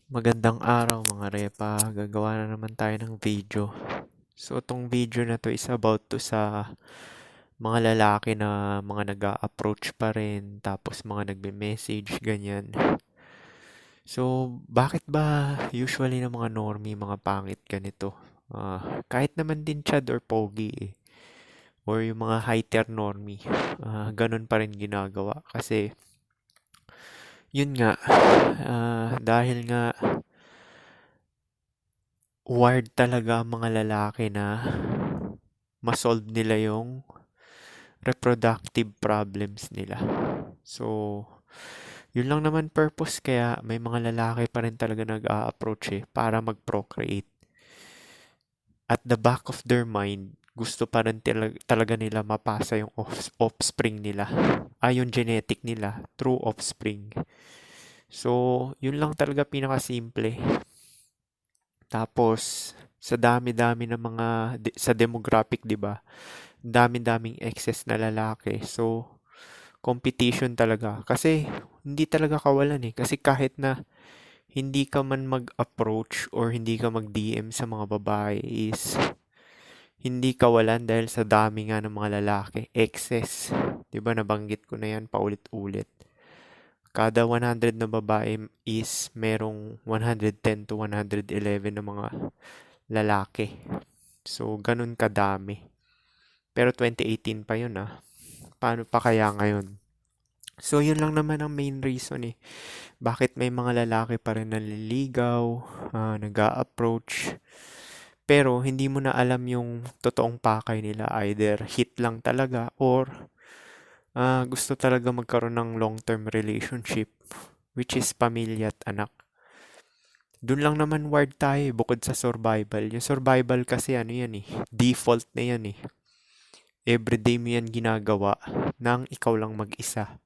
Magandang araw mga repa, gagawa na naman tayo ng video. So itong video na to is about to sa mga lalaki na mga nag-a-approach pa rin, tapos mga nagme-message, ganyan. So bakit ba usually ng mga normie, mga pangit ganito? Kahit naman din chad or pogi or yung mga high-tier normie, ganun pa rin ginagawa. Kasi yun nga, dahil nga wired talaga ang mga lalaki na ma-solve nila yung reproductive problems nila. So, yun lang naman purpose kaya may mga lalaki pa rin talaga nag-a-approach para mag-procreate. At the back of their mind, gusto pa rin talaga nila mapasa yung offspring nila. Yung genetic nila through offspring. So, yun lang talaga pinakasimple. Tapos, sa dami-dami ng mga, sa demographic, di ba? Dami-daming excess na lalaki. So, competition talaga. Kasi, hindi talaga kawalan Kasi kahit na hindi ka man mag-approach or hindi ka mag-DM sa mga babae is hindi kawalan dahil sa dami nga ng mga lalaki. Excess. Diba, nabanggit ko na yan paulit-ulit. Kada 100 na babae is merong 110 to 111 na mga lalaki. So, ganun kadami. Pero 2018 pa yun Paano pa kaya ngayon? So, yun lang naman ang main reason Bakit may mga lalaki pa rin naliligaw, nag-a-approach, pero hindi mo na alam yung totoong pakay nila. Either hit lang talaga or gusto talaga magkaroon ng long-term relationship, which is pamilya at anak. Doon lang naman wired tayo bukod sa survival. Yung survival kasi default na yan Everyday mo yan ginagawa nang ikaw lang mag-isa.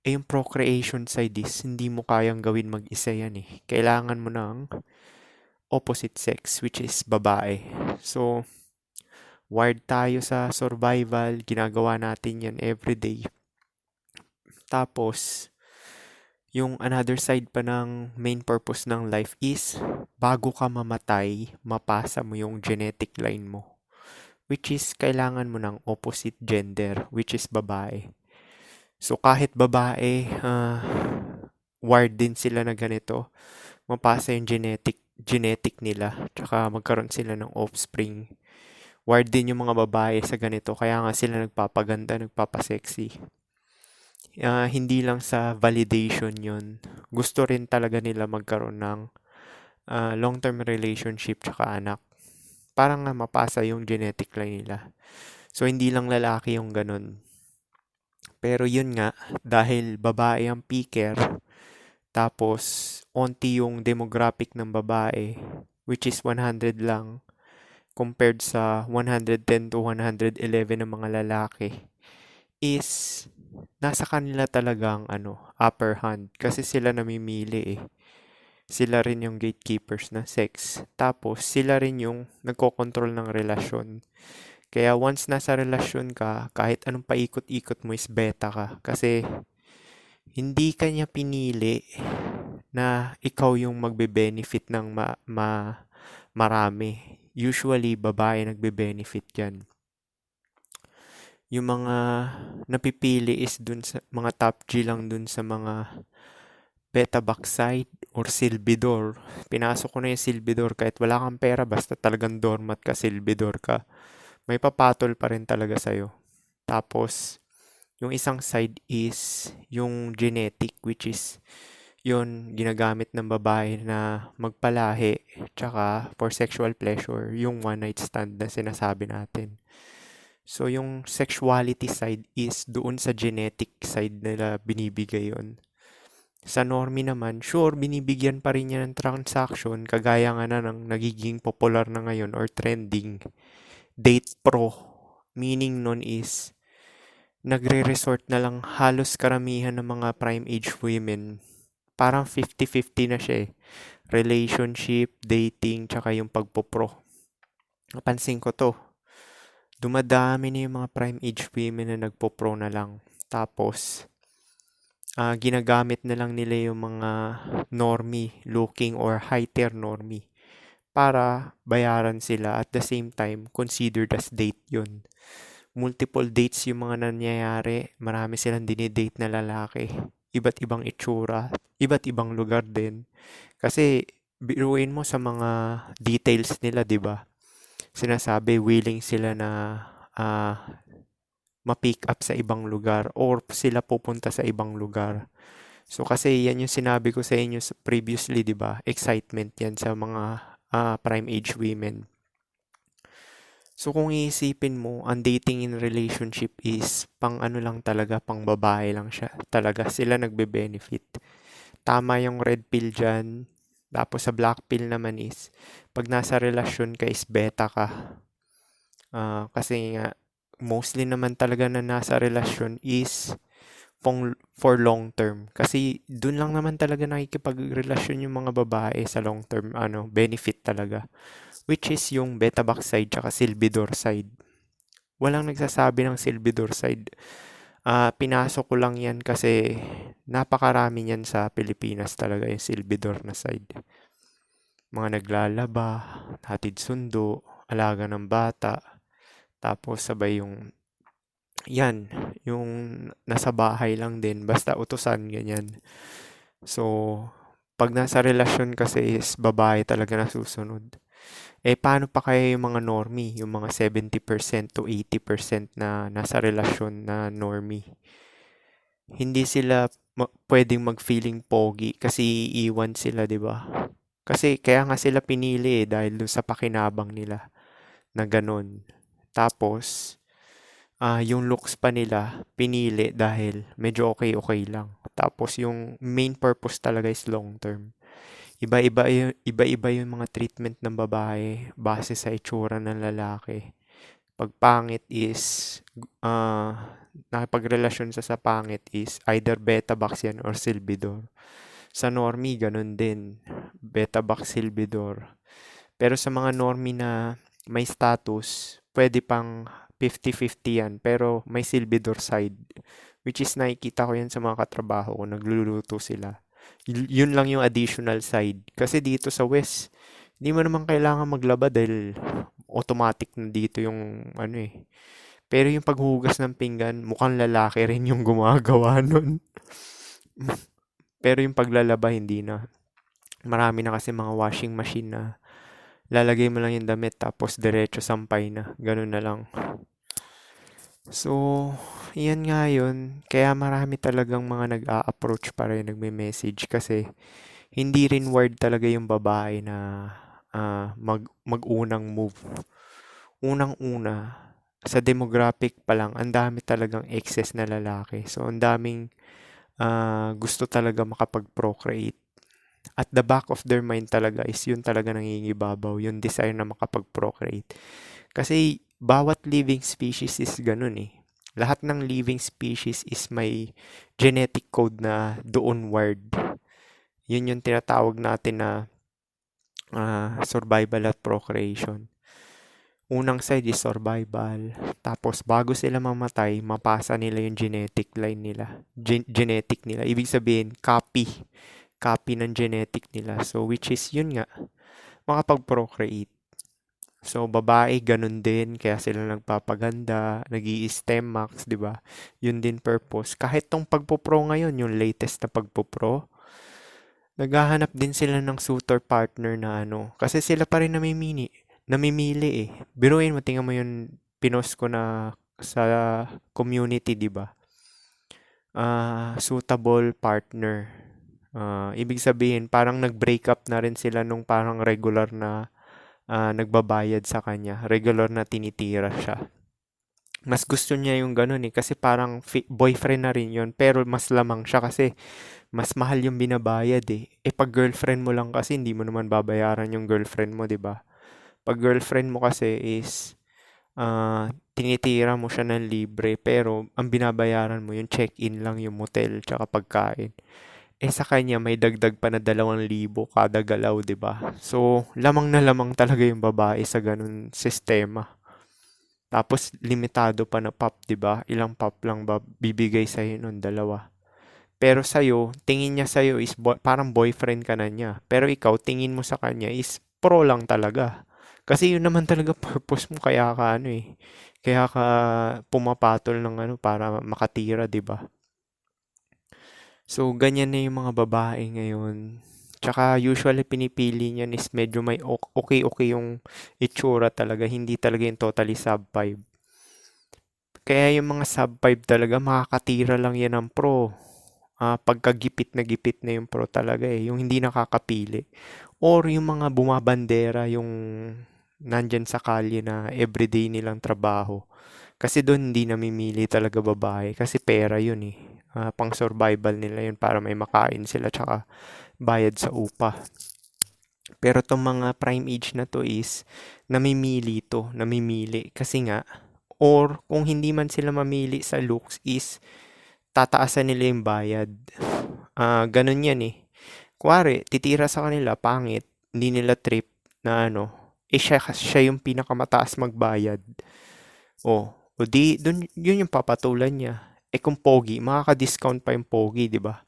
Yung procreation side is, hindi mo kayang gawin mag-isa yan Kailangan mo ng opposite sex, which is babae. So, wired tayo sa survival, ginagawa natin yan everyday. Tapos, yung another side pa ng main purpose ng life is, bago ka mamatay, mapasa mo yung genetic line mo. Which is, kailangan mo ng opposite gender, which is babae. So, kahit babae, wired din sila na ganito, mapasa yung genetic nila, tsaka magkaroon sila ng offspring. Wired din yung mga babae sa ganito, kaya nga sila nagpapaganda, nagpapasexy. Hindi lang sa validation yun. Gusto rin talaga nila magkaroon ng long-term relationship tsaka anak. Parang nga mapasa yung genetic line nila. So, hindi lang lalaki yung ganun. Pero yun nga, dahil babae ang picker, tapos onti yung demographic ng babae, which is 100 lang, compared sa 110 to 111 ng mga lalaki, is nasa kanila talagang upper hand. Kasi sila namimili Sila rin yung gatekeepers ng sex. Tapos, sila rin yung nagkokontrol ng relasyon. Kaya once nasa relasyon ka, kahit anong paikot-ikot mo is beta ka. Kasi hindi ka niya pinili na ikaw yung magbe-benefit ng marami. Usually, babae nagbe-benefit yan. Yung mga napipili is dun sa mga top G lang dun sa mga beta backside or silbidor. Pinasok ko na yung silbidor kahit wala kang pera, basta talagang doormat ka, silbidor ka. May papatol pa rin talaga sa'yo. Tapos, yung isang side is yung genetic, which is yun ginagamit ng babae na magpalahi tsaka for sexual pleasure, yung one night stand na sinasabi natin. So, yung sexuality side is doon sa genetic side nila binibigay yon. Sa normie naman, sure, binibigyan pa rin niya ng transaction, kagaya nga na ng nagiging popular na ngayon or trending, date pro. Meaning nun is, nagre-resort na lang halos karamihan ng mga prime age women. Parang 50-50 na siya Relationship, dating, tsaka yung pagpopro. Napansin ko to. Dumadami na yung mga prime age women na nagpo-pro na lang. Tapos, ginagamit na lang nila yung mga normie looking or high-tier normie para bayaran sila at the same time considered as date yun. Multiple dates yung mga nangyayari. Marami silang dinidate na lalaki. Iba't ibang itsura, iba't ibang lugar din. Kasi biruin mo sa mga details nila, 'di ba? Sinasabi willing sila na ma-pick up sa ibang lugar or sila pupunta sa ibang lugar. So kasi yan yung sinabi ko sa inyo previously, 'di ba? Excitement yan sa mga prime age women. So kung iisipin mo, ang dating in relationship is pang ano lang talaga, pang babae lang siya. Talaga sila nagbe-benefit. Tama yung red pill dyan. Tapos sa black pill naman is, pag nasa relasyon ka is beta ka. Kasi nga, mostly naman talaga na nasa relasyon is for long term. Kasi dun lang naman talaga nakikipagrelasyon yung mga babae sa long term, benefit talaga. Which is yung beta box side tsaka silbidor side. Walang nagsasabi ng silbidor side. Pinasok ko lang yan kasi napakarami niyan sa Pilipinas talaga yung silbidor na side. Mga naglalaba, hatid sundo, alaga ng bata, tapos sabay yung nasa bahay lang din, basta utusan, ganyan. So, pag nasa relasyon kasi is babae talaga nasusunod. Paano pa kaya yung mga normie, yung mga 70% to 80% na nasa relasyon na normie? Hindi sila pwedeng mag-feeling pogi kasi iiwan sila, 'di ba? Kasi kaya nga sila pinili dahil dun sa pakinabang nila na ganun. Tapos, yung looks pa nila pinili dahil medyo okay-okay lang. Tapos yung main purpose talaga is long term. Iba-iba yung mga treatment ng babae base sa itsura ng lalaki. Pag pangit is, nakipagrelasyon sa pangit is either beta box yan or silbidor. Sa normie, ganun din. Beta box, silbidor. Pero sa mga normie na may status, pwede pang 50-50 yan. Pero may silbidor side. Which is nakikita ko yan sa mga katrabaho ko. Nagluluto sila. Yun lang yung additional side. Kasi dito sa West, hindi mo naman kailangan maglaba dahil automatic na dito yung Pero yung paghugas ng pinggan, mukhang lalaki rin yung gumagawa nun. Pero yung paglalaba, hindi na. Marami na kasi mga washing machine na lalagay mo lang yung damit tapos diretso sampay na. Ganun na lang. So, yan nga yun. Kaya marami talagang mga nag-a-approach pa rin, nagme-message kasi hindi rin word talaga yung babae na mag-unang move. Unang-una, sa demographic pa lang, ang dami talagang excess na lalaki. So, ang daming gusto talaga makapag-procreate. At the back of their mind talaga is yun talaga nangingibabaw, yung desire na makapag-procreate. Kasi bawat living species is ganun eh. Lahat ng living species is may genetic code na doon wired. Yun yung tinatawag natin na survival at procreation. Unang side is survival. Tapos bago sila mamatay, mapasa nila yung genetic line nila. Genetic nila. Ibig sabihin, copy. Copy ng genetic nila. So which is yun nga, makapag-procreate. So, babae, ganun din. Kaya sila nagpapaganda, nag-i-stem max, di ba? Yun din purpose. Kahit tong pagpupro ngayon, yung latest na pagpupro, naghahanap din sila ng suitor partner na Kasi sila pa rin namimili eh. Biruin mo, tingnan mo yung pinost ko na sa community, di ba? Suitable partner. Ibig sabihin, parang nag-break up na rin sila nung parang regular na nagbabayad sa kanya. Regular na tinitira siya. Mas gusto niya yung ganun eh. Kasi parang boyfriend na rin yun. Pero mas lamang siya kasi mas mahal yung binabayad eh. Pag girlfriend mo lang kasi, hindi mo naman babayaran yung girlfriend mo, di ba? Pag girlfriend mo kasi is, tinitira mo siya ng libre. Pero ang binabayaran mo, yung check-in lang, yung motel, tsaka pagkain. Sa kanya may dagdag pa na 2,000 kada galaw, 'di ba? So, lamang na lamang talaga yung babae sa ganun sistema. Tapos limitado pa na pop, 'di ba? Ilang pop lang ba bibigay sa nun? 2. Pero sa'yo, tingin niya sa'yo is parang boyfriend ka na niya. Pero ikaw, tingin mo sa kanya is pro lang talaga. Kasi yun naman talaga purpose mo kaya ka ano eh. Kaya ka pumapatol ng ano para makatira, 'di ba? So ganyan na yung mga babae ngayon. Tsaka usually pinipili niyan is medyo may okay yung itsura talaga, hindi talaga yung totally sub 5. Kaya yung mga sub 5 talaga makakatira lang yan ng pro. Pagkagipit na gipit na yung pro talaga eh, yung hindi nakakapili. Or yung mga bumabandera, yung nandyan sa kalye na everyday nilang trabaho. Kasi doon hindi namimili talaga babae kasi pera yun eh. Pang survival nila yun para may makain sila tsaka bayad sa upa. Pero tong mga prime age na to is namimili kasi nga or kung hindi man sila mamili sa looks is tataasan nila yung bayad. Ganun yan eh. Kuwari, titira sa kanila, pangit, hindi nila trip na ano, siya yung pinakamataas magbayad. O di, yun yung papatulan niya. Kung pogi, makaka-discount pa yung pogi, di ba?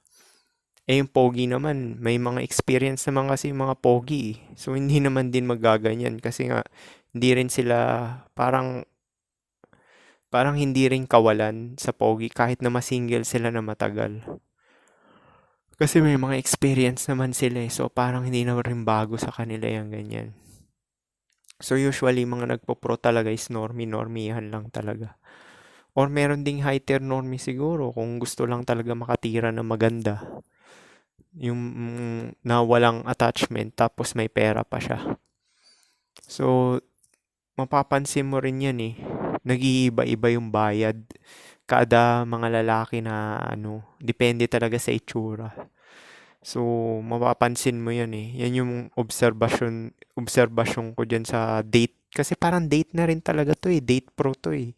Yung pogi naman, may mga experience naman kasi yung mga pogi eh. So, hindi naman din magaganyan kasi nga, hindi rin sila, parang hindi rin kawalan sa pogi kahit na masingle sila na matagal. Kasi may mga experience naman sila eh. So, parang hindi na rin bago sa kanila yung ganyan. So, usually, mga nagpo-pro talaga is normihan lang talaga. Or meron ding high-tier normie siguro kung gusto lang talaga makatira na maganda. Yung na walang attachment tapos may pera pa siya. So, mapapansin mo rin yan eh. Nag-iiba-iba yung bayad. Kada mga lalaki na ano, depende talaga sa itsura. So, mapapansin mo yan eh. Yan yung obserbasyon ko dyan sa date. Kasi parang date na rin talaga to eh. Date pro to eh.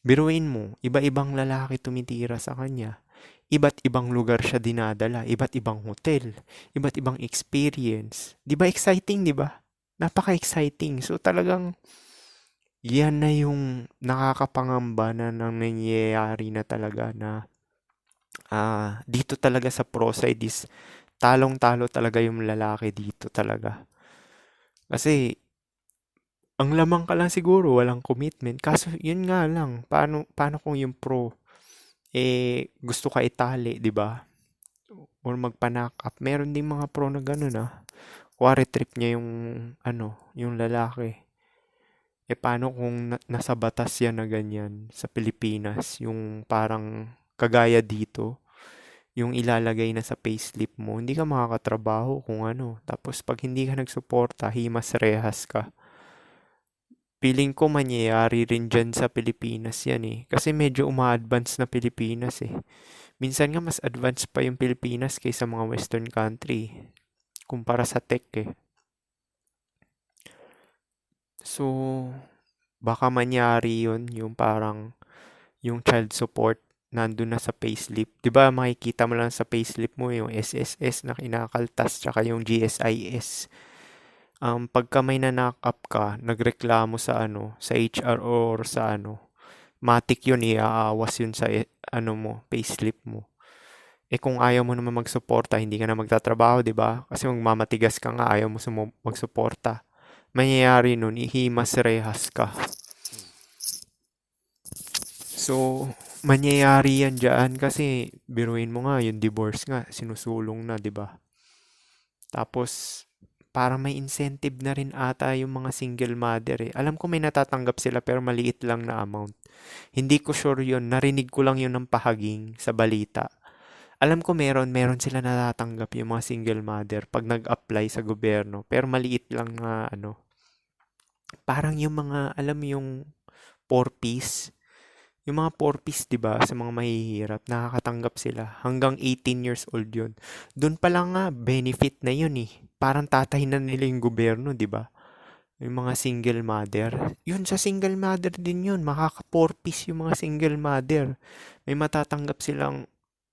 Biruin mo, iba-ibang lalaki tumitira sa kanya. Iba't ibang lugar siya dinadala, iba't ibang hotel, iba't ibang experience. 'Di ba exciting, 'di ba? Napaka-exciting. So talagang yan na yung nakakapangamba na nang nangyayari na talaga na dito talaga sa pro side is talong-talo talaga yung lalaki dito talaga. Kasi ang lamang ka lang siguro, walang commitment. Kaso yun nga lang, paano kung yung pro gusto ka itali, 'di ba? Or magpa-knock up. Meron ding mga pro na gano'n kuwari trip niya yung ano, yung lalaki. Paano kung nasa batas yan na ganyan sa Pilipinas, yung parang kagaya dito, yung ilalagay na sa payslip mo, hindi ka makakatrabaho kung ano. Tapos pag hindi ka nagsuporta, himas rehas ka. Feeling ko mangyayari rin dyan sa Pilipinas yan eh. Kasi medyo uma-advance na Pilipinas eh. Minsan nga mas advanced pa yung Pilipinas kaysa mga western country kumpara sa tech eh. So, baka manyari yun, yung parang yung child support nandun na sa payslip. 'Di ba makikita mo lang sa payslip mo yung SSS na kinakaltas tsaka yung GSIS. Pagka may na-knock up ka, nagreklamo sa ano, sa HR or sa ano, matik yun, iaawas yun sa ano mo, payslip mo. Kung ayaw mo naman magsuporta, hindi ka na magtatrabaho, 'di ba? Kasi magmamatigas ka nga, ayaw mo magsuporta. Mangyayari nun, ihimas rehas ka. So, mangyayari yan dyan kasi biruin mo nga, yung divorce nga, sinusulong na, 'di ba? Tapos, para may incentive na rin ata yung mga single mother eh. Alam ko may natatanggap sila pero maliit lang na amount. Hindi ko sure yun, narinig ko lang yun ng pahaging sa balita. Alam ko meron sila natatanggap yung mga single mother pag nag-apply sa gobyerno. Pero maliit lang na ano. Parang yung mga, alam mo yung 4-piece. Yung mga 4-piece, di ba, sa mga mahihirap, nakakatanggap sila. Hanggang 18 years old yun. Doon pa lang nga, benefit na yun eh. Parang tatay na nila yung gobyerno, di ba? Yung mga single mother. Yun, sa single mother din yun. Makaka 4-piece yung mga single mother. May matatanggap silang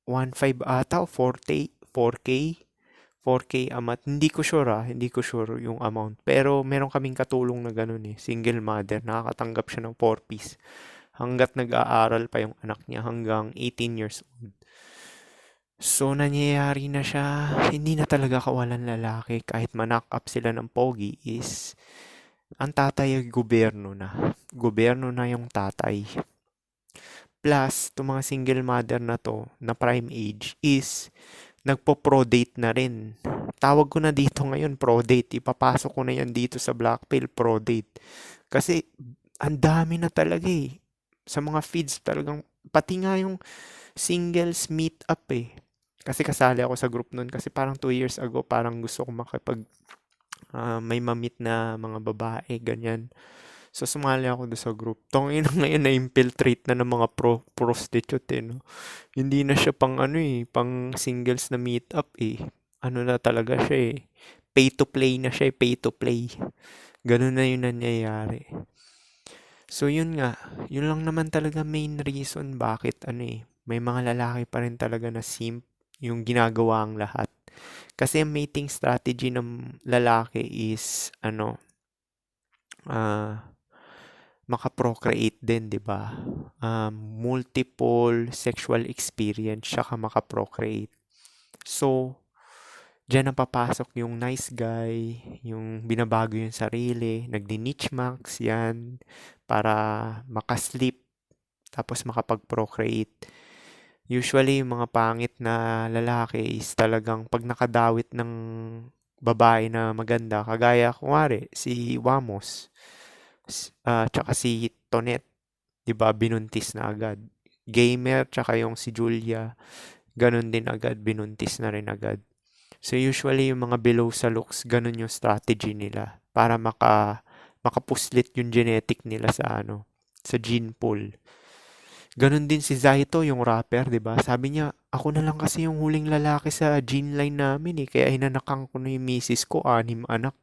1.5 ata o 4K, 4K amat. Hindi ko sure hindi ko sure yung amount. Pero meron kaming katulong na ganun eh, single mother, nakakatanggap siya ng 4-piece hanggat nag-aaral pa yung anak niya hanggang 18 years old. So, nangyayari na siya, hindi na talaga kawalan lalaki kahit ma-knock up sila ng pogi is ang tatay ay gobyerno na. Gobyerno na yung tatay. Plus, itong mga single mother na to, na prime age, is nagpo-pro-date na rin. Tawag ko na dito ngayon, pro-date. Ipapasok ko na yan dito sa Blackpill, pro-date. Kasi, ang dami na talaga eh. Sa mga feeds talagang, pati nga yung singles meet up eh. Kasi kasali ako sa group nun. Kasi parang 2 years ago, parang gusto ko may mamit na mga babae, ganyan. So, sumali ako doon sa group. Tongin na ngayon na-infiltrate na ng mga prostitute eh, no? Hindi na siya pang ano eh, pang singles na meet up eh. Ano na talaga siya eh. Pay to play na siya eh, pay to play. Ganun na yun nangyayari. So, yun nga. Yun lang naman talaga main reason bakit ano eh. May mga lalaki pa rin talaga na simp yung ginagawa ang lahat. Kasi ang mating strategy ng lalaki is ano, makaprocreate din, 'di ba? Multiple sexual experience saka makaprocreate. So, diyan na papasok yung nice guy, yung binabago yung sarili, nagdi-niche max 'yan para makasleep tapos makapag-procreate. Usually, yung mga pangit na lalaki is talagang pag nakadawit ng babae na maganda, kagaya kunwari si Wamos, tsaka si Tonet, 'di ba, binuntis na agad. Gamer tsaka yung si Julia, ganun din agad, binuntis na rin agad. So usually yung mga below sa looks, ganun yung strategy nila para makapuslit yung genetic nila sa ano, sa gene pool. Ganun din si Zaito, yung rapper, 'di ba? Sabi niya, ako na lang kasi yung huling lalaki sa gene line namin eh, kaya hinanakan ko na yung misis ko, 6 anak.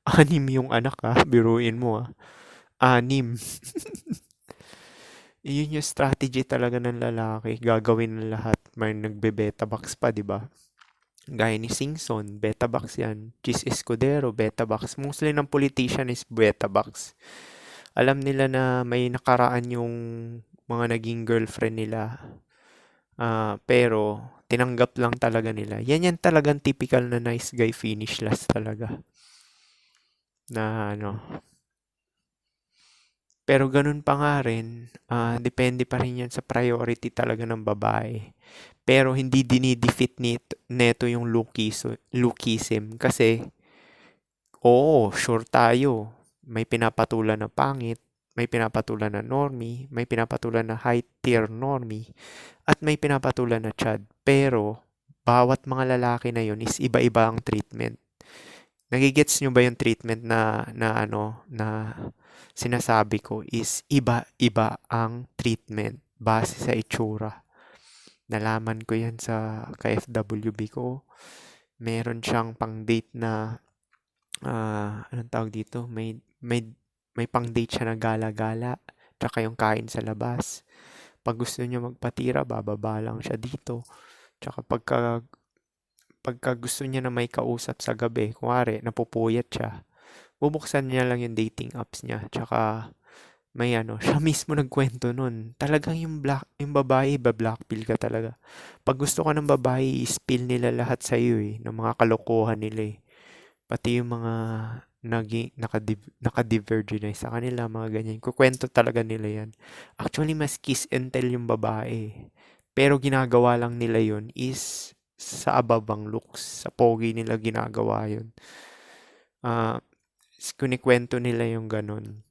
6 yung anak ah, biruin mo ah. 6. Yun yung strategy talaga ng lalaki. Gagawin ng lahat. May nagbe-beta box pa, di ba? Gaya ni Singson, beta box yan. Chis Escudero, beta box. Mostly ng politician is beta box. Alam nila na may nakaraan yung mga naging girlfriend nila. Pero, tinanggap lang talaga nila. Yan talagang typical na nice guy finish last talaga. Na ano, pero ganun pa nga rin, depende pa rin yan sa priority talaga ng babae. Pero hindi dinidefeat neto yung lookism. Kasi, oo, sure tayo. May pinapatulan na pangit, may pinapatulan na normie, may pinapatulan na high tier normie, at may pinapatulan na chad. Pero, bawat mga lalaki na yun is iba-iba ang treatment. Nagigets nyo ba yung treatment na sinasabi ko is iba-iba ang treatment base sa itsura. Nalaman ko yan sa ka-FWB ko. Meron siyang pang-date na, anong tawag dito? May pang-date siya na gala-gala. Tsaka yung kain sa labas. Pag gusto niya magpatira, bababa lang siya dito. Tsaka pagka gusto niya na may kausap sa gabi, kunwari, napupuyat siya, bubuksan niya lang yung dating apps niya. Tsaka may ano, siya mismo nagkwento nun. Talagang yung babae, ba-blackpill ka talaga. Pag gusto ka ng babae, spill nila lahat sa iyo eh, ng mga kalokohan nila eh. Pati yung mga naka-divergenize sa kanila, mga ganyan. Kukwento talaga nila yan. Actually, mas kiss and tell yung babae. Pero ginagawa lang nila yun is sa ababang looks. Sa pogi nila ginagawa yun. Kunikwento nila yung ganun.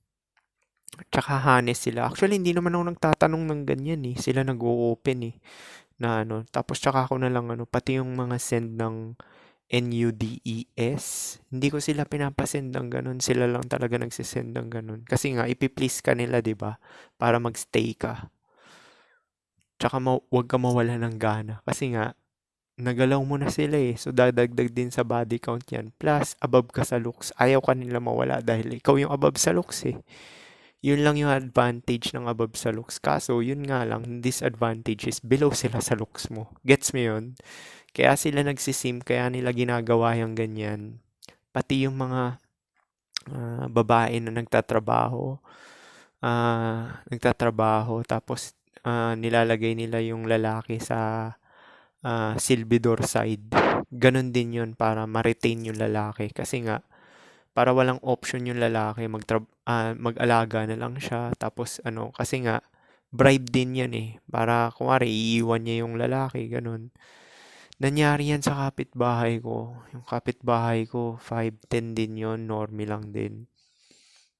Tsaka honest sila. Actually, hindi naman ako nagtatanong ng ganyan eh. Sila nag-o-open eh. Na ano. Tapos tsaka ako na lang ano. Pati yung mga send ng NUDES. Hindi ko sila pinapasend ng ganun. Sila lang talaga nagsisend ng ganun. Kasi nga, ipiplease ka nila, di ba? Para magstay ka. Tsaka wag ka mawala ng gana. Kasi nga, nagalaw mo na sila eh. So, dadagdag din sa body count yan. Plus, above ka sa looks. Ayaw ka nila mawala dahil ikaw yung above sa looks eh. Yun lang yung advantage ng above sa looks. Kaso, yun nga lang, disadvantage is below sila sa looks mo. Gets mo yun? Kaya sila nagsisim, kaya nila ginagawa yung ganyan. Pati yung mga babae na nagtatrabaho, tapos nilalagay nila yung lalaki sa silbidor side. Ganon din yun para ma-retain yung lalaki. Kasi nga, para walang option yung lalaki, mag-alaga na lang siya. Tapos ano, kasi nga, bribe din yan eh. Para kumari, iiwan niya yung lalaki, ganun. Nangyari yan sa kapitbahay ko. Yung kapitbahay ko, 5'10" din yon, normie lang din.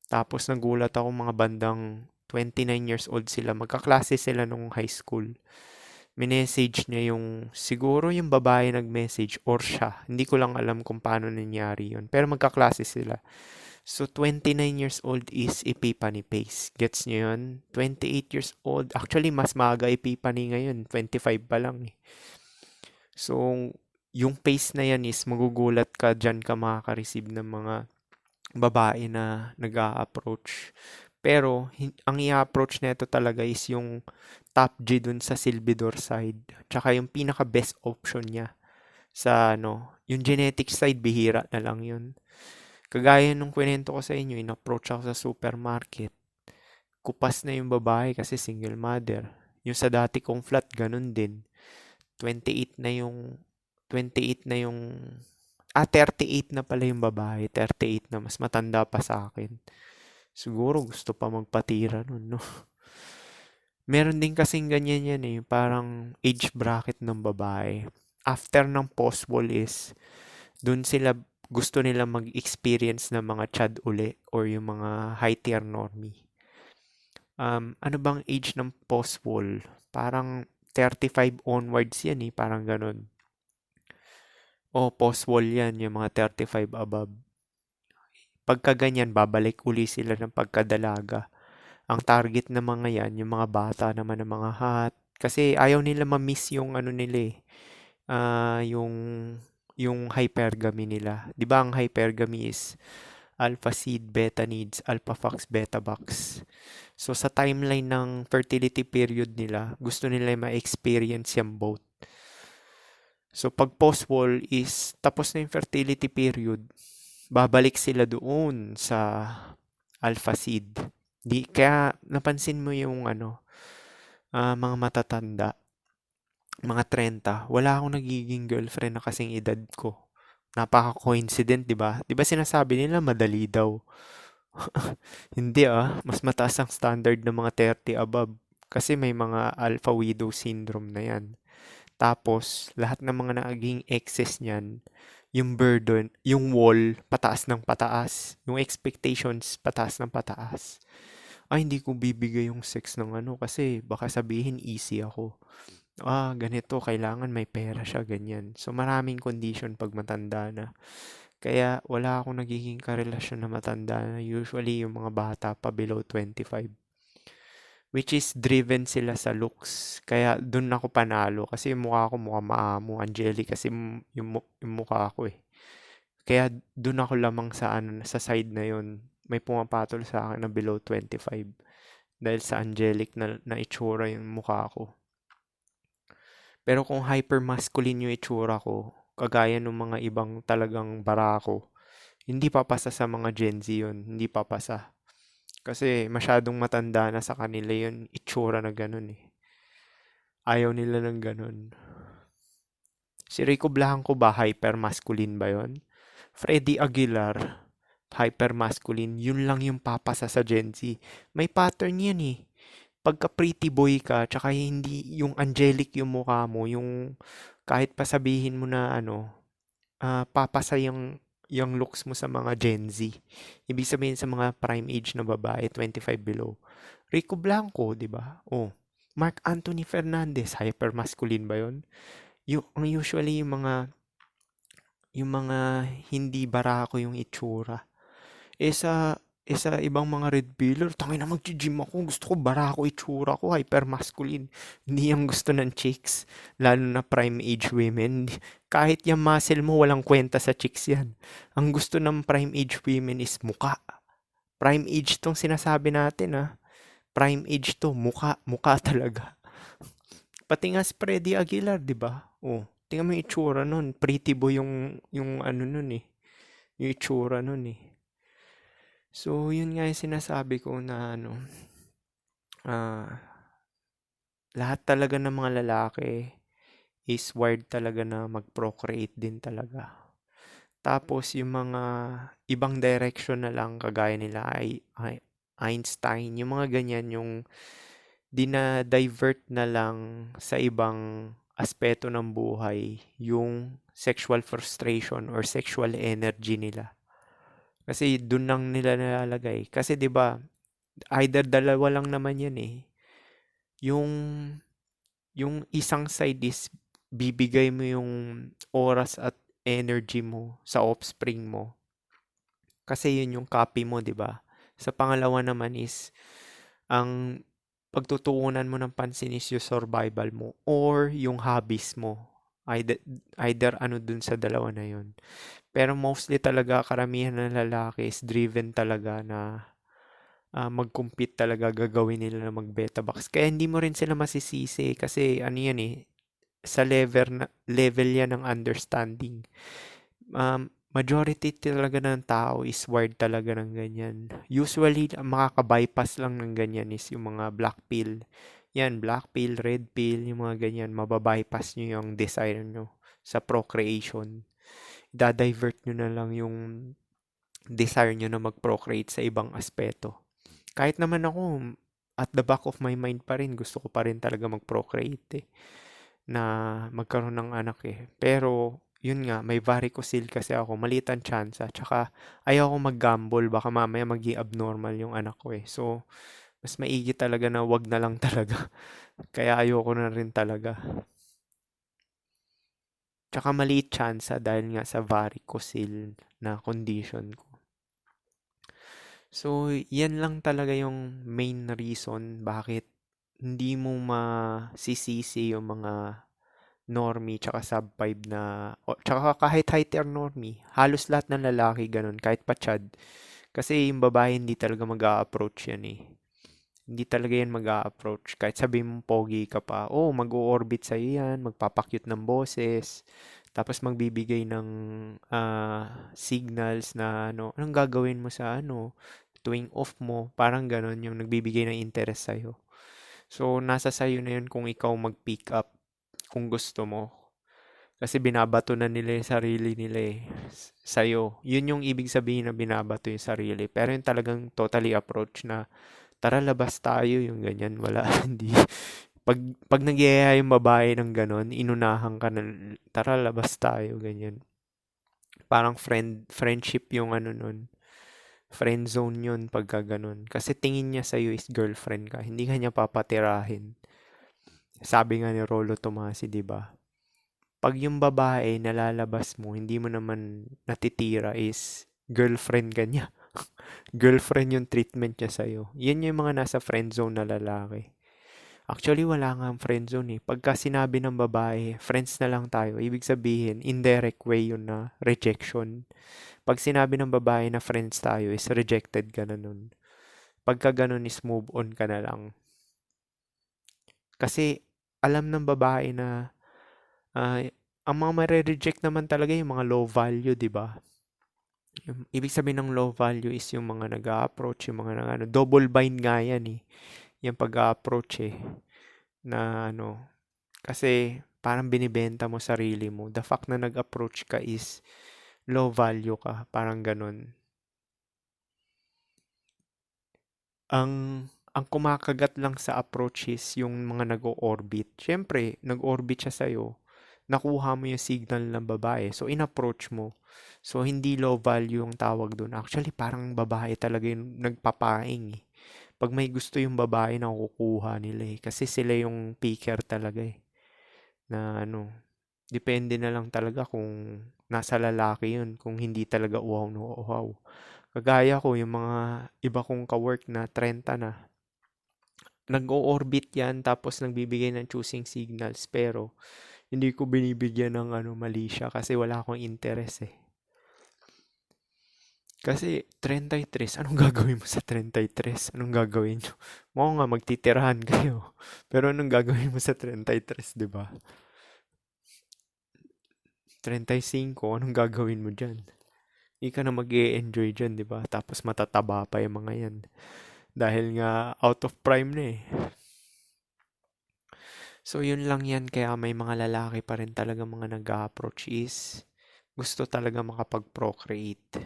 Tapos nagulat ako mga bandang 29 years old sila. Magkaklase sila nung high school. Minessage niya siguro yung babae nag-message or siya. Hindi ko lang alam kung paano nangyari yun. Pero magkaklase sila. So, 29 years old is Epiphany Pace. Gets niyo yun? 28 years old. Actually, mas maaga Epiphany ngayon. 25 pa lang eh. So, yung pace na yan is magugulat ka dyan ka makaka-receive ng mga babae na nag-a-approach. Pero, ang i-approach nito talaga is yung top G dun sa Silvidor side. Tsaka yung pinaka-best option niya sa yung genetic side, bihira na lang yun. Kagaya nung kwento ko sa inyo, in-approach ako sa supermarket. Kupas na yung babae kasi single mother. Yung sa dati kong flat, ganun din. 28 na yung 28 na yung 38 na pala yung babae. 38 na, mas matanda pa sa akin. Siguro gusto pa magpatira nun, no? Meron din kasing ganyan yan eh, parang age bracket ng babae. After ng post-wall is, dun sila gusto nila mag-experience ng mga chad uli or yung mga high tier normie. Ano bang age ng post-wall? Parang 35 onwards yan eh, parang ganun. O post-wall yan, yung mga 35 above. Pagka ganyan, babalik uli sila ng pagkadalaga. Ang target ng mga yan, yung mga bata naman ng mga hot. Kasi ayaw nila ma-miss yung ano nila eh. Yung hypergamy nila. Di ba ang hypergamy is alpha seed, beta needs, alpha fox, beta box. So sa timeline ng fertility period nila, gusto nila ma-experience yung both. So pag post-wall is tapos na yung fertility period, babalik sila doon sa alpha seed. Kaya napansin mo yung mga matatanda, mga 30, wala akong nagiging girlfriend na kasing edad ko. Napaka-coincident, 'di ba? 'Di ba sinasabi nila madali daw? Hindi mas mataas ang standard ng mga 30 above kasi may mga alpha widow syndrome na 'yan. Tapos lahat ng mga naging excess niyan, yung burden, yung wall pataas ng pataas, yung expectations pataas ng pataas. Ay, hindi ko bibigay yung sex ng kasi baka sabihin easy ako. Ganito, kailangan may pera siya, ganyan. So, maraming condition pag matanda na. Kaya, wala akong nagiging karelasyon na matanda na. Usually, yung mga bata pa below 25. Which is driven sila sa looks. Kaya, dun ako panalo. Kasi yung mukha ko mukha maamo. Angelic kasi yung mukha ko eh. Kaya, dun ako lamang sa side na yun. May pumapatol sa akin na below 25. Dahil sa angelic na itsura yung mukha ko. Pero kung hyper-masculine yung itsura ko, kagaya ng mga ibang talagang barako, hindi papasa sa mga Gen Z yun. Hindi papasa. Kasi masyadong matanda na sa kanila yun, itsura na ganun eh. Ayaw nila ng ganun. Si Rico Blanco ba, hyper-masculine ba yun? Freddy Aguilar, hyper-masculine. Yun lang yung papasa sa Gen Z. May pattern yan eh. Pagka pretty boy ka, tsaka hindi yung angelic yung mukha mo, yung kahit pa sabihin mo na papasa yung looks mo sa mga Gen Z. Ibig sabihin sa mga prime age na babae, 25 below. Rico Blanco, di ba? Oh, Mark Anthony Fernandez, hyper-masculine ba yun? Usually yung mga hindi barako yung itsura. Sa ibang mga red pillar, tangina mag-gym ako, gusto ko barako itsura ko, hyper-masculine. Hindi yung gusto ng chicks, lalo na prime age women. Kahit yung muscle mo, walang kwenta sa chicks yan. Ang gusto ng prime age women is muka. Prime age tong sinasabi natin Prime age to, muka, muka talaga. Pati nga si Freddy Aguilar, di ba? Oh, tingnan mo yung itsura nun. Pretty boy yung nun eh. Yung itsura nun eh. So, yun nga yung sinasabi ko na lahat talaga ng mga lalaki is wired talaga na mag-procreate din talaga. Tapos yung mga ibang direction na lang kagaya nila ay Einstein, yung mga ganyan, yung dina-divert na lang sa ibang aspeto ng buhay yung sexual frustration or sexual energy nila. Kasi dun lang nila nalalagay. Kasi 'di ba, either dalawa lang naman 'yan eh. Yung isang side is bibigay mo yung oras at energy mo sa offspring mo. Kasi yun yung copy mo, 'di ba? Sa pangalawa naman is ang pagtutuunan mo ng pansin is yung survival mo or yung hobbies mo. Either, either ano dun sa dalawa na yun. Pero mostly talaga karamihan ng lalaki is driven talaga na mag-compete talaga, gagawin nila na mag-beta box. Kaya hindi mo rin sila masisisi kasi ano yan eh, sa level yan ng understanding. Majority talaga ng tao is wired talaga ng ganyan. Usually, ang makaka-bypass lang ng ganyan is yung mga black pill. Yan, black pill, red pill, yung mga ganyan. Mababypass nyo yung desire nyo sa procreation. Da-divert nyo na lang yung desire nyo na mag-procreate sa ibang aspeto. Kahit naman ako, at the back of my mind pa rin, gusto ko pa rin talaga mag-procreate eh, na magkaroon ng anak eh. Pero, yun nga, may varicocele kasi ako, maliit ang tsansa. Tsaka, ayaw ko mag-gamble, baka mamaya maging abnormal yung anak ko eh. So, mas maigi talaga na wag na lang talaga. Kaya ayoko na rin talaga. Tsaka maliit tsansa dahil nga sa varicocele na condition ko. So, yan lang talaga yung main reason bakit hindi mo masisisi yung mga normie tsaka sub-5 na, tsaka kahit heteronormie, halos lahat ng lalaki ganun, kahit pa Chad. Kasi yung babae hindi talaga mag-a-approach yan eh. Hindi talaga yan mag-a-approach. Kahit sabihin mong pogi ka pa, oh, mag-o-orbit sa'yo yan, magpapakyut ng boses, tapos magbibigay ng signals na ano, anong gagawin mo sa ano, tuwing off mo, parang ganon yung nagbibigay ng interest sa'yo. So, nasa sa'yo na yun kung ikaw mag-pick up kung gusto mo. Kasi binabato na nila yung sarili nila eh, sa'yo. Yun yung ibig sabihin na binabato yung sarili. Pero yung talagang totally approach na, tara labas tayo, yung ganyan, wala, hindi. Pag nagyaya yung babae ng ganon, inunahan ka na, tara labas tayo, ganyan. Parang friendship yung ano nun. Friend zone yun pagka ganun. Kasi tingin niya sa'yo is girlfriend ka. Hindi ka niya papatirahin. Sabi nga ni Rolo Tomasi, di ba? Pag yung babae nalalabas mo, hindi mo naman natitira is girlfriend ka niya. Girlfriend yung treatment niya sa'yo. Yan yung mga nasa friend zone na lalaki. Actually, wala nga ang friend zone eh. Pagka sinabi ng babae, friends na lang tayo, ibig sabihin, indirect way yun na rejection. Pag sinabi ng babae na friends tayo is rejected ka na nun. Pagka ganun is move on ka na lang. Kasi alam ng babae na ang mga mare-reject naman talaga yung mga low value, di ba? Ibig sabihin ng low value is yung mga nag-a-approach, yung mga ano, double bind nga yan eh. Yung pag-a-approach eh. Na ano, kasi parang binibenta mo sarili mo. The fact na nag-approach ka is low value ka. Parang ganun. Ang kumakagat lang sa approach is yung mga nag-o-orbit. Siyempre, nag-orbit siya sa'yo. Nakuha mo yung signal ng babae. So, in-approach mo. So, hindi low value yung tawag doon. Actually, parang babae talaga yung nagpapaing eh. Pag may gusto yung babae, nakukuha nila eh. Kasi sila yung picker talaga eh. Na ano, depende na lang talaga kung nasa lalaki yun. Kung hindi talaga uhaw na uhaw. Kagaya ko, yung mga iba kong kawork na 30 na, nag-o-orbit yan tapos nagbibigay ng choosing signals pero hindi ko binibigyan ng ano mali siya kasi wala akong interest eh. Kasi 33, anong gagawin mo sa 33? Anong gagawin nyo? Mo nga magtitirahan kayo. Pero anong gagawin mo sa 33, 'di ba? 35, anong gagawin mo diyan? Hindi ka na mag-e-enjoy dyan, 'di ba? Tapos matataba pa yung mga 'yan. Dahil nga out of prime na eh. So, yun lang yan. Kaya may mga lalaki pa rin talaga mga nag-approach is gusto talaga makapag-procreate.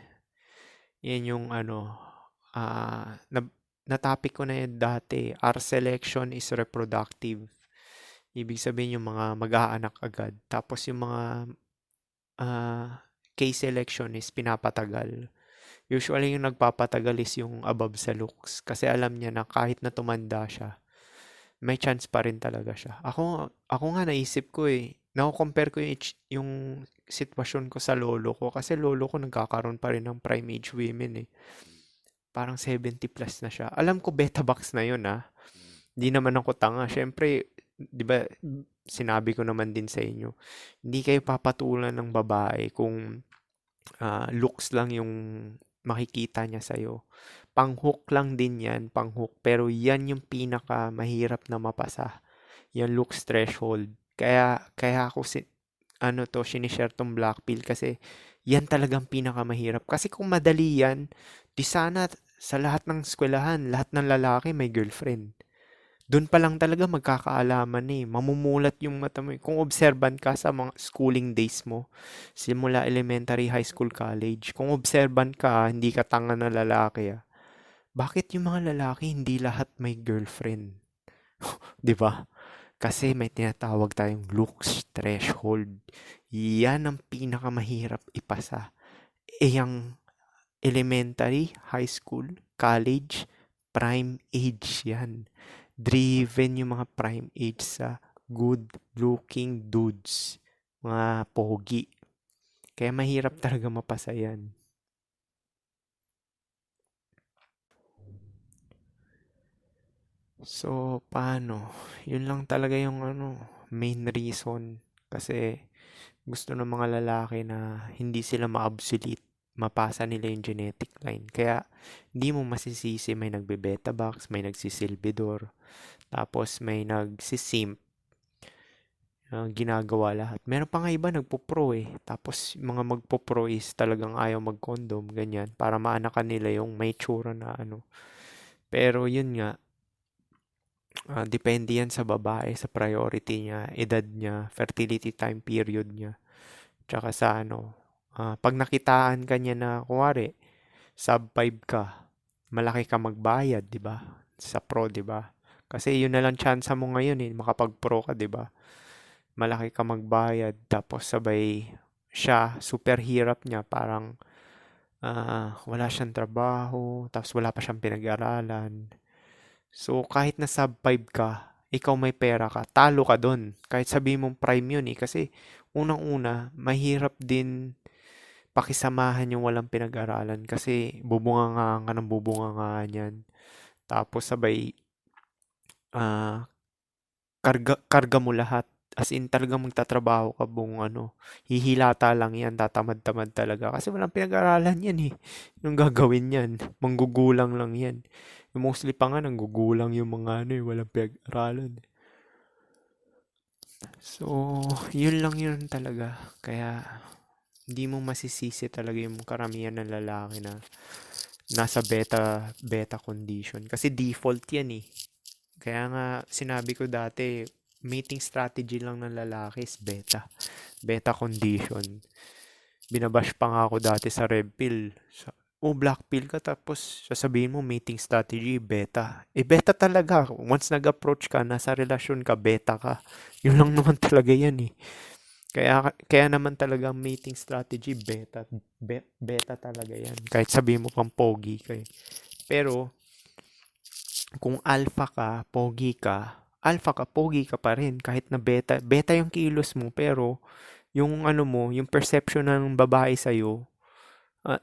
Yan yung na-topic ko na yan dati. Our selection is reproductive. Ibig sabihin yung mga mag-aanak agad. Tapos yung mga case selection is pinapatagal. Usually yung nagpapatagal is yung above sa looks. Kasi alam niya na kahit na tumanda siya, may chance pa rin talaga siya. Ako nga naisip ko Nako-compare ko yung sitwasyon ko sa lolo ko. Kasi lolo ko nagkakaroon pa rin ng prime age women eh. Parang 70 plus na siya. Alam ko beta box na yun ah. Hindi naman ako tanga. Siyempre, di ba, sinabi ko naman din sa inyo, hindi kayo papatulan ng babae kung looks lang yung makikita niya sa'yo. Pang-hook lang din yan, pang-hook. Pero yan yung pinaka mahirap na mapasa. Yung looks threshold. Kaya ako sinishare tong black pill kasi yan talagang pinakamahirap. Kasi kung madali yan, di sana sa lahat ng eskwelahan, lahat ng lalaki may girlfriend. Doon pa lang talaga magkakaalaman eh. Mamumulat yung mata mo eh. Kung observant ka sa mga schooling days mo, simula elementary, high school, college, kung observant ka, hindi ka tanga na lalaki bakit yung mga lalaki hindi lahat may girlfriend? 'Di ba? Kasi may tinatawag tayong looks threshold. Yan ang pinakamahirap ipasa. Yung elementary, high school, college, prime age yan. Driven yung mga prime age sa good looking dudes. Mga pogi. Kaya mahirap talaga mapasa yan. So, paano? Yun lang talaga yung main reason. Kasi gusto ng mga lalaki na hindi sila ma-obsolete, mapasa nila yung genetic line. Kaya hindi mo masisisi may nagbe-beta box, may nagsisilbidor, tapos may nagsisimp, ginagawa lahat. Meron pa nga iba nagpo-pro eh. Tapos mga magpo-pro is talagang ayaw mag-condom, ganyan, para maanakan nila yung may tsura na Pero yun nga, depende yan sa babae, sa priority niya, edad niya, fertility time period niya. Tsaka sa pag nakitaan ka niya na, kuwari, sub 5 ka, malaki ka magbayad, di ba? Sa pro, di ba? Kasi yun na lang chance mo ngayon makapag-pro ka, di ba? Malaki ka magbayad, tapos sabay siya, super hirap niya, parang wala siyang trabaho, tapos wala pa siyang pinag-aralan. So, kahit na sub 5 ka, ikaw may pera ka, talo ka dun. Kahit sabihin mong prime yun kasi unang-una, mahirap din pakisamahan yung walang pinag-aralan kasi bubungangaan ka ng bubungangaan yan. Tapos sabay, ah, karga mo lahat. As in, talagang magtatrabaho ka buong hihilata lang yan, tatamad-tamad talaga. Kasi walang pinag-aralan yan eh. Yung gagawin yan, manggugulang lang yan. Mostly pa nga, nanggugulang yung mga walang pinag-aralan. So, yun lang yun talaga. Kaya, hindi mo masisisi talaga yung karamihan ng lalaki na nasa beta condition. Kasi default yan eh. Kaya nga, sinabi ko dati, mating strategy lang ng lalaki is beta. Beta condition. Binabash pa nga ako dati sa red pill. Black pill ka tapos sasabihin mo mating strategy, beta. Beta talaga. Once nag-approach ka, nasa relasyon ka, beta ka. Yun lang naman talaga yan eh. Kaya naman talaga mating strategy, beta. Beta talaga yan. Kahit sabihin mo pang pogi ka eh. Pero, kung alpha ka, pogi ka pa rin. Kahit na beta, beta yung kilos mo, pero yung yung perception ng babae sa'yo,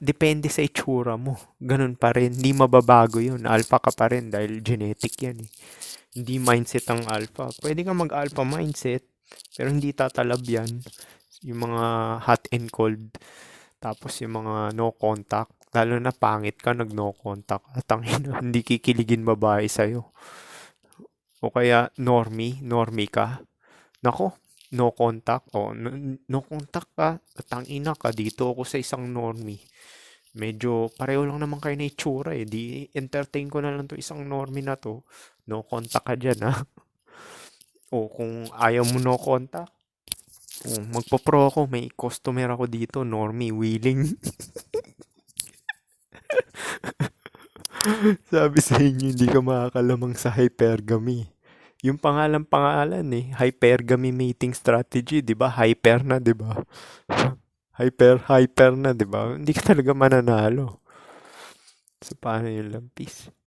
depende sa itsura mo. Ganun pa rin. Hindi mababago yun. Alpha ka pa rin dahil genetic yan eh. Hindi mindset ang alpha. Pwede ka mag-alpha mindset, pero hindi tatalab yan. Yung mga hot and cold. Tapos yung mga no contact. Lalo na pangit ka, nag-no contact. At ang hindi kikiligin babae sa'yo. O kaya normie ka. Nako, no contact. No contact ka. Tangina ka, dito ako sa isang normie. Medyo pareho lang naman kayo na itsura eh. Di entertain ko na lang to isang normie na to. No contact ka dyan ha. O kung ayaw mo no contact, magpo-pro ako, may customer ako dito, normie, willing. Sabi sa inyo, hindi ka makakalamang sa hypergamy. Yung pangalan eh, hypergamy mating strategy, 'di ba? Hyper na, 'di ba? Hyper na, 'di ba? Hindi ka talaga mananalo. So paano yung lampis?